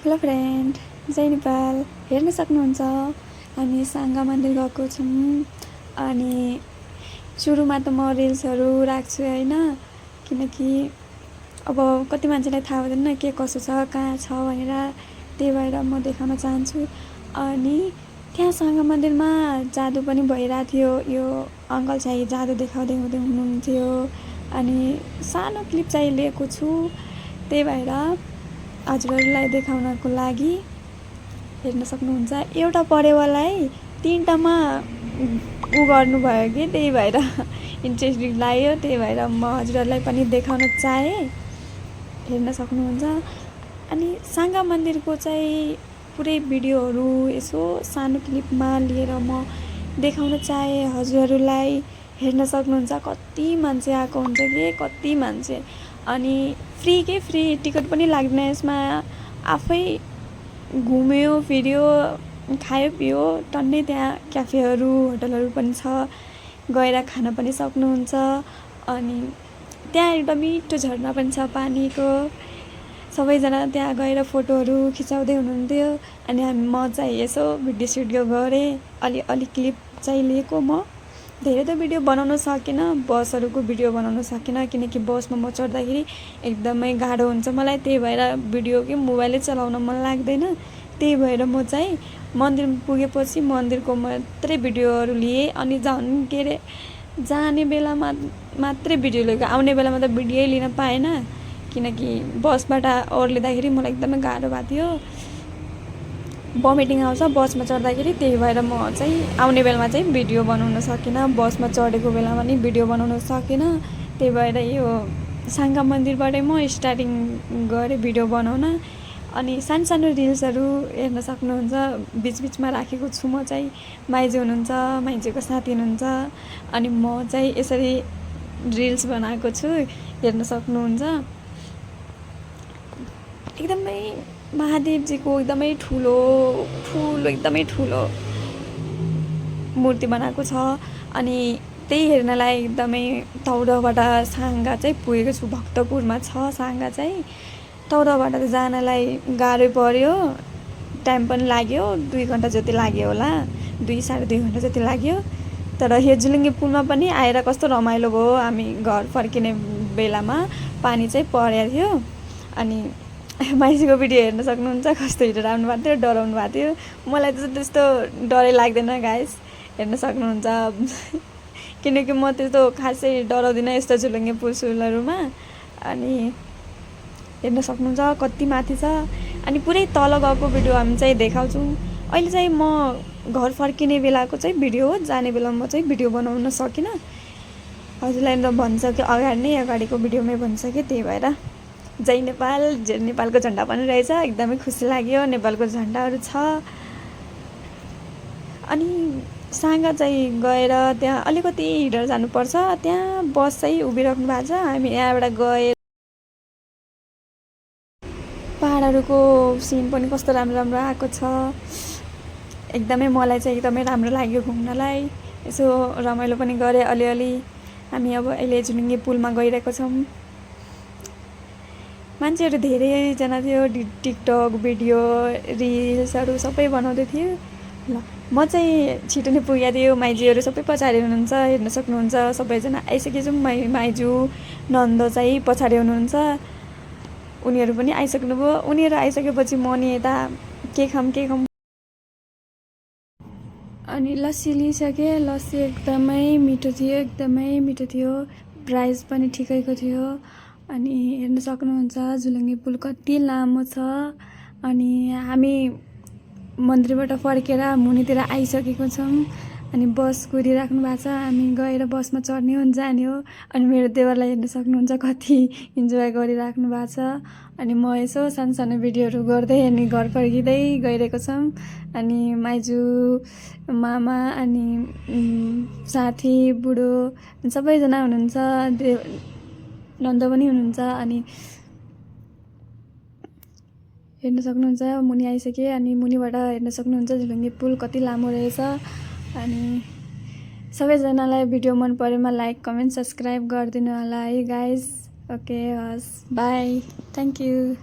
Hello friend, जय नेपाल। हेर्न सक्नुहुन्छ हामी साङ्गा मन्दिर गएको छौँ। अनि सुरुमा त म रिल्सहरू राख्छु होइन, किनकि अब कति मान्छेलाई थाहा हुँदैन के कसो छ कहाँ छ भनेर, त्यही भएर म देखाउन चाहन्छु। अनि त्यहाँ साङ्गा मन्दिरमा जादु पनि भइरहेको थियो। यो अङ्कल चाहिँ जादु देखाउँदै हुनुहुन्थ्यो। अनि सानो क्लिप चाहिँ लिएको छु, त्यही भएर हजुरहरूलाई देखाउनको लागि हेर्न सक्नुहुन्छ। एउटा परेवालाई तीनटामा उ गर्नुभयो कि, त्यही भएर इन्ट्रेस्टिङ लाग्यो, त्यही भएर म हजुरहरूलाई पनि देखाउन चाहेँ। हेर्न सक्नुहुन्छ। अनि साङ्गा मन्दिरको चाहिँ पुरै भिडियोहरू यसो सानो क्लिपमा लिएर म देखाउन चाहेँ हजुरहरूलाई। हेर्न सक्नुहुन्छ कति मान्छे आएको हुन्छ कि, कति मान्छे। अनि फ्री टिकट पनि लाग्दैन यसमा। आफै घुम्यो फिर्यो, खायो पियो टन्नै। त्यहाँ क्याफेहरू होटलहरू पनि छ, गएर खान पनि सक्नुहुन्छ। अनि त्यहाँ एउटा मिठो झरना पनि छ पानीको। सबैजना त्यहाँ गएर फोटोहरू खिचाउँदै हुनुहुन्थ्यो। अनि म चाहिँ यसो भिडियो गरेँ, अलि क्लिप चाहिँ लिएको। म धेरै त भिडियो बनाउन सकिनँ, बसहरूको भिडियो बनाउन सकिनँ, किनकि बसमा म चढ्दाखेरि एकदमै गाह्रो हुन्छ मलाई। त्यही भएर भिडियो कि मोबाइलै चलाउन मन लाग्दैन। त्यही भएर म चाहिँ मन्दिर पुगेपछि मन्दिरको मात्रै भिडियोहरू लिएँ। अनि के अरे जाने बेलामा मात्रै भिडियो लिएको, आउने बेलामा त भिडियो लिन पाएन, किनकि बसबाट ओर्लिँदाखेरि मलाई एकदमै गाह्रो भएको थियो। भमिटिङ आउँछ बसमा चढ्दाखेरि, त्यही भएर म चाहिँ आउने बेलामा चाहिँ भिडियो बनाउन सकिनँ। बसमा चढेको बेलामा नि भिडियो बनाउन सकिनँ। त्यही भएर यो साङ्गा मन्दिरबाटै म स्टार्टिङ गरेँ भिडियो बनाउन। अनि सानो रिल्सहरू हेर्न सक्नुहुन्छ, बिचबिचमा राखेको छु। म चाहिँ माइजू हुनुहुन्छ, माइजूको साथी हुनुहुन्छ। अनि म चाहिँ यसरी रिल्स बनाएको छु, हेर्न सक्नुहुन्छ। एकदमै महादेवजीको एकदमै ठुलो मूर्ति बनाएको छ। अनि त्यही हेर्नलाई एकदमै तौरबाट साङ्गा चाहिँ पुगेको छु। भक्तपुरमा छ साङ्गा चाहिँ। तौरबाट त जानलाई गाह्रै पर्यो, टाइम पनि लाग्यो, 2 घन्टा जति लाग्यो होला, 2-2.5 घन्टा जति लाग्यो। तर यो झुलुङ्गे पुलमा पनि आएर कस्तो रमाइलो भयो। हामी घर फर्किने बेलामा पानी चाहिँ परेको थियो। अनि माइजूको भिडियो हेर्न सक्नुहुन्छ, कस्तो हिँडेर आउनु भएको थियो, डराउनु भएको थियो। मलाई त त्यस्तो डरै लाग्दैन गाइस, हेर्न सक्नुहुन्छ। किनकि म त्यस्तो खासै डराउँदिनँ यस्तो झुलुङ्गे पुलसुलहरूमा। अनि हेर्न सक्नुहुन्छ कति माथि छ। अनि पुरै तल गएको भिडियो हामी चाहिँ देखाउँछौँ। अहिले चाहिँ म घर फर्किने बेलाको चाहिँ भिडियो हो, जाने बेलामा म चाहिँ भिडियो बनाउन सकिनँ। हजुरलाई त भनिसक्यो अगाडिको भिडियोमै भनिसक्यो। त्यही भएर जय नेपाल, नेपालको झन्डा पनि रहेछ, एकदमै खुसी लाग्यो। नेपालको झन्डाहरू छ। अनि साङ्गा चाहिँ गएर त्यहाँ अलिकति हिँडेर जानुपर्छ, त्यहाँ बस चाहिँ उभिराख्नु भएको छ। हामी यहाँबाट गएर पहाडहरूको सिन पनि कस्तो राम्रो राम्रो आएको छ। एकदमै मलाई चाहिँ एकदमै राम्रो लाग्यो घुम्नलाई। यसो रमाइलो पनि गरेँ अलिअलि। हामी अब अहिले झुलुङ्गे पुलमा गइरहेको छौँ। मान्छेहरू धेरैजना थियो, टिकटक भिडियो रिल्सहरू सबै बनाउँदै थियो। ल म चाहिँ छिटो नै पुगेको थियो। माइजूहरू सबै पछाडि हुनुहुन्छ, हेर्न सक्नुहुन्छ। सबैजना आइसकेछौँ। माइजू नन्द चाहिँ पछाडि हुनुहुन्छ, उनीहरू पनि आइसक्नुभयो। उनीहरू आइसकेपछि म नि यता के खाऊँ अनि लस्सी लिइसकेँ। लस्सी एकदमै मिठो थियो, प्राइस पनि ठिकैको थियो। अनि हेर्न सक्नुहुन्छ झुलुङ्गे पुल कति लामो छ। अनि हामी मन्दिरबाट फर्केर मुनितिर आइसकेको छौँ। अनि बस कुदिराख्नु भएको छ, हामी गएर बसमा चढ्ने हो जाने हो। अनि मेरो देवरलाई हेर्न सक्नुहुन्छ कति इन्जोय गरिराख्नु भएको छ। अनि म यसो सानो भिडियोहरू गर्दै अनि घर फर्किँदै गइरहेको छौँ। अनि माइजू, मामा, अनि साथी, बुढो सबैजना हुनुहुन्छ, नन्द पनि हुनुहुन्छ। अनि हेर्न सक्नुहुन्छ मुनि आइसकेँ। अनि मुनिबाट हेर्न सक्नुहुन्छ झुलुङ्गे पुल कति लामो रहेछ। अनि सबैजनालाई भिडियो मन परेमा लाइक, कमेन्ट, सब्सक्राइब गरिदिनु होला है गाइस। ओके, हस्, बाई, थ्याङ्क यू।